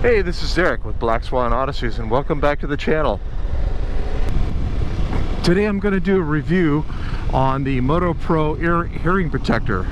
Hey, this is Eric with Black Swan Odysseys, and welcome back to the channel. Today I'm going to do a review on the Motopro hearing protector.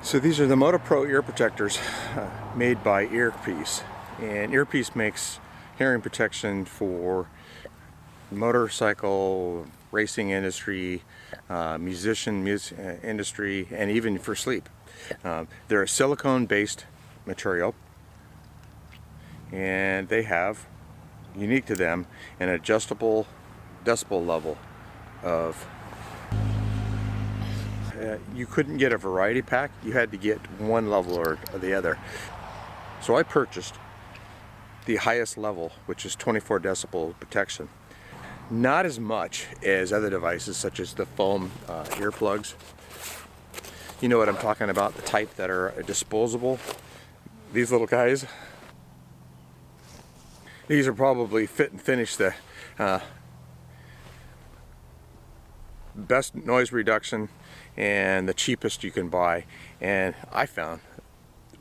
So these are the Motopro ear protectors made by EARPEACE, and EARPEACE makes hearing protection for motorcycle racing industry, musician industry, and even for sleep. They're a silicone based material, and they have, unique to them, an adjustable decibel level of you couldn't get a variety pack, you had to get one level or the other. So I purchased the highest level, which is 24 decibel protection. Not as much as other devices such as the foam earplugs. You know what I'm talking about, the type that are disposable. These little guys. These are probably fit and finish the best noise reduction and the cheapest you can buy, and I found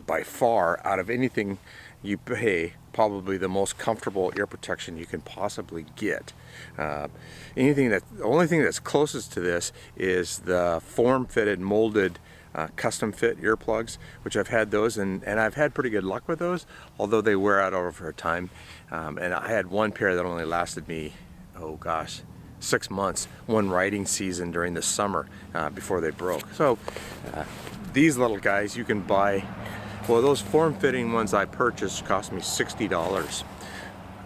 by far out of anything you pay probably the most comfortable ear protection you can possibly get. The only thing that's closest to this is the form-fitted molded custom fit earplugs, which I've had those, and I've had pretty good luck with those, although they wear out over time. And I had one pair that only lasted me, oh gosh, 6 months, one riding season during the summer before they broke. So these little guys you can buy, well, those form-fitting ones I purchased cost me $60.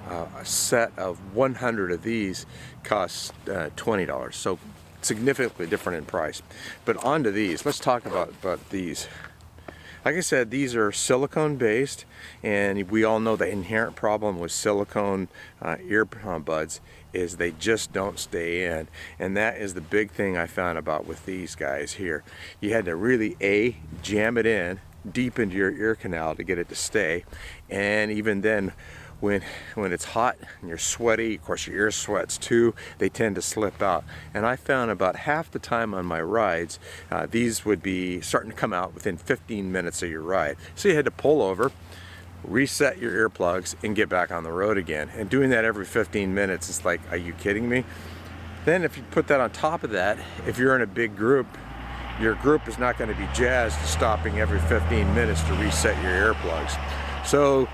A set of 100 of these costs $20, so significantly different in price. But on to these, let's talk about these. Like I said, these are silicone based, and we all know the inherent problem with silicone earbuds is they just don't stay in, and that is the big thing I found about with these guys here. You had to really jam it in deep into your ear canal to get it to stay, and even then when it's hot and you're sweaty, of course your ear sweats too, they tend to slip out. And I found about half the time on my rides, these would be starting to come out within 15 minutes of your ride. So you had to pull over, reset your earplugs, and get back on the road again. And doing that every 15 minutes, it's like, are you kidding me? Then if you put that on top of that, if you're in a big group, your group is not going to be jazzed to stopping every 15 minutes to reset your earplugs. So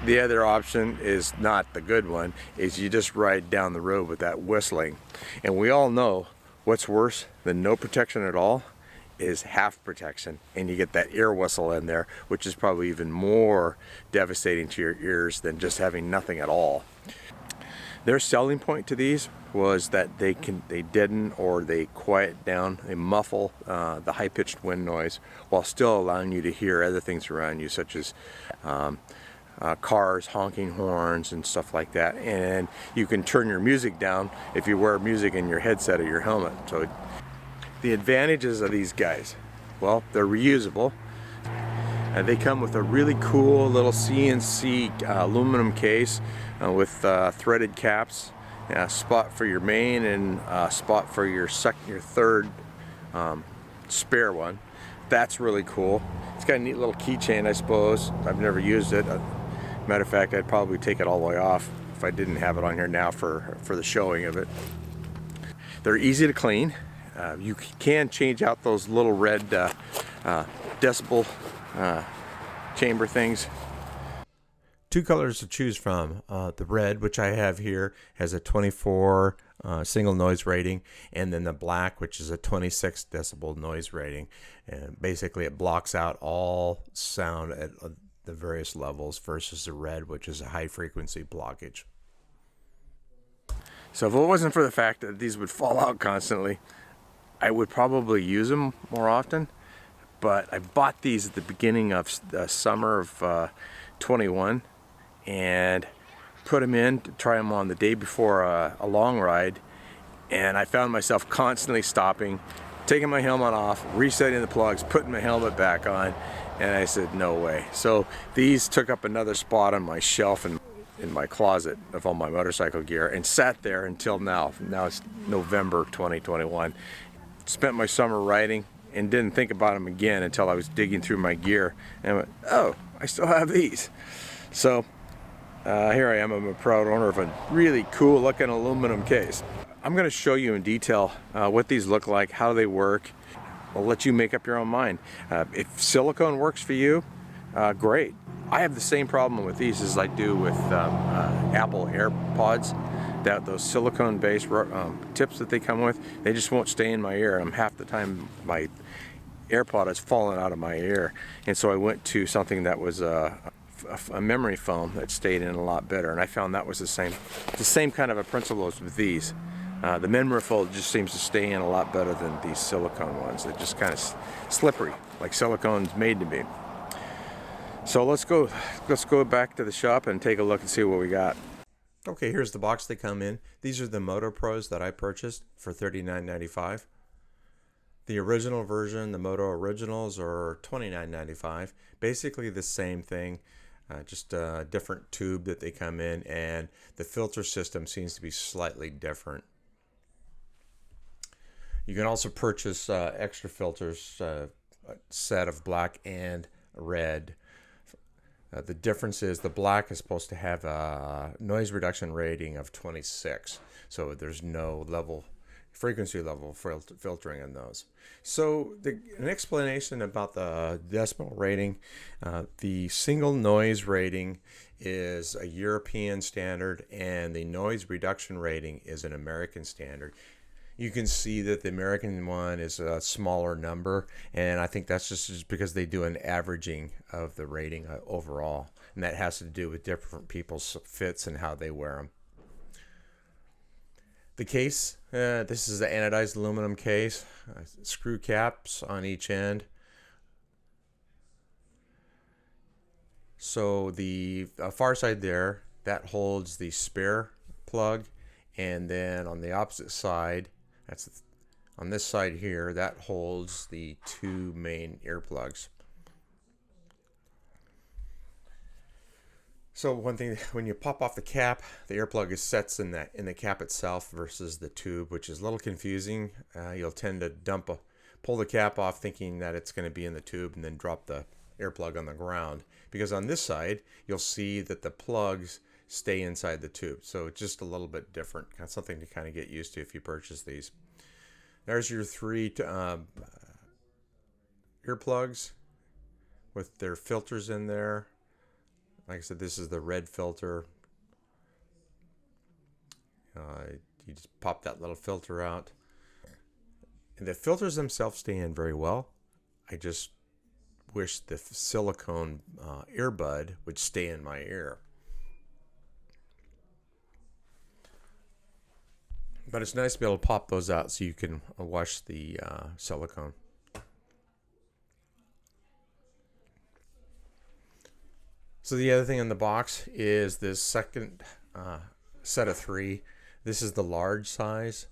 the other option is not the good one, is you just ride down the road with that whistling. And we all know what's worse than no protection at all is half protection, and you get that ear whistle in there, which is probably even more devastating to your ears than just having nothing at all. Their selling point to these was that they deaden or they quiet down, they muffle the high-pitched wind noise while still allowing you to hear other things around you, such as cars, honking horns, and stuff like that. And you can turn your music down if you wear music in your headset or your helmet. So the advantages of these guys, well, they're reusable. They come with a really cool little CNC aluminum case with threaded caps, a spot for your main and a spot for your third spare one. That's really cool. It's got a neat little keychain, I suppose. I've never used it. Matter of fact, I'd probably take it all the way off if I didn't have it on here now for the showing of it. They're easy to clean. You can change out those little red decibel chamber things. Two colors to choose from. The red, which I have here, has a 24 single noise rating, and then the black, which is a 26 decibel noise rating. And basically it blocks out all sound at the various levels versus the red, which is a high frequency blockage. So if it wasn't for the fact that these would fall out constantly, I would probably use them more often. But I bought these at the beginning of the summer of 21 and put them in to try them on the day before a long ride, and I found myself constantly stopping taking my helmet off, resetting the plugs, putting my helmet back on, and I said, no way. So these took up another spot on my shelf in my closet of all my motorcycle gear and sat there until now. Now it's November 2021. Spent my summer riding and didn't think about them again until I was digging through my gear and I went, oh, I still have these. So here I am. I'm a proud owner of a really cool looking aluminum case. I'm going to show you in detail what these look like, how they work. I'll let you make up your own mind. If silicone works for you, great. I have the same problem with these as I do with Apple AirPods. Those silicone-based tips that they come with, they just won't stay in my ear. Half the time my AirPod has fallen out of my ear, and so I went to something that was a memory foam that stayed in a lot better, and I found that was the same kind of a principle as with these. The memory foam just seems to stay in a lot better than these silicone ones. They're just kind of slippery, like silicone's made to be. So let's go back to the shop and take a look and see what we got. Okay, here's the box they come in. These are the Motopros that I purchased for $39.95. The original version, the Moto Originals, are $29.95. Basically the same thing, just a different tube that they come in, and the filter system seems to be slightly different. You can also purchase extra filters, a set of black and red. The difference is the black is supposed to have a noise reduction rating of 26, so there's no frequency level filtering in those. So an explanation about the decimal rating, the single noise rating is a European standard and the noise reduction rating is an American standard. You can see that the American one is a smaller number, and I think that's just because they do an averaging of the rating overall, and that has to do with different people's fits and how they wear them. The case, this is the anodized aluminum case, screw caps on each end. So the far side there, that holds the spare plug, and then on the opposite side, that's on this side here, that holds the two main earplugs. So one thing, when you pop off the cap, the earplug sets in the cap itself versus the tube, which is a little confusing. You'll tend to pull the cap off thinking that it's going to be in the tube and then drop the earplug on the ground. Because on this side, you'll see that the plugs stay inside the tube. So it's just a little bit different. Something to kind of get used to if you purchase these. There's your three earplugs with their filters in there. Like I said, this is the red filter. You just pop that little filter out. And the filters themselves stay in very well. I just wish the silicone earbud would stay in my ear. But it's nice to be able to pop those out so you can wash the silicone. So the other thing in the box is this second set of three. This is the large size.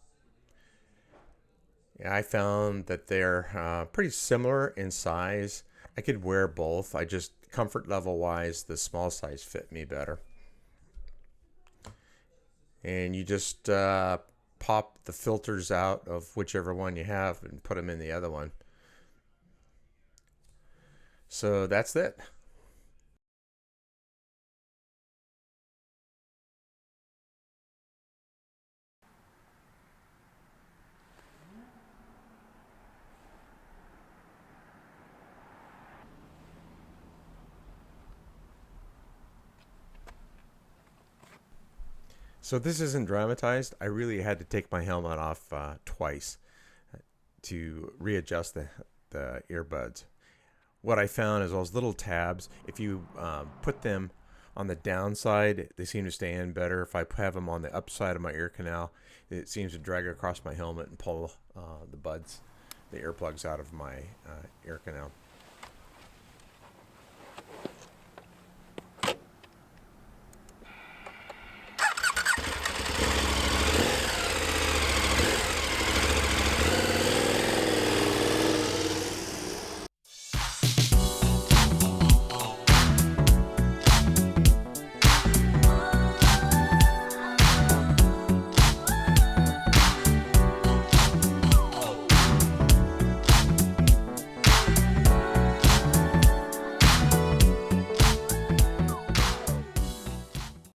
Yeah, I found that they're pretty similar in size. I could wear both. I just, comfort level wise, the small size fit me better. And you just pop the filters out of whichever one you have and put them in the other one. So that's it. So this isn't dramatized. I really had to take my helmet off twice to readjust the earbuds. What I found is those little tabs, if you put them on the downside, they seem to stay in better. If I have them on the upside of my ear canal, it seems to drag across my helmet and pull the earplugs out of my ear canal.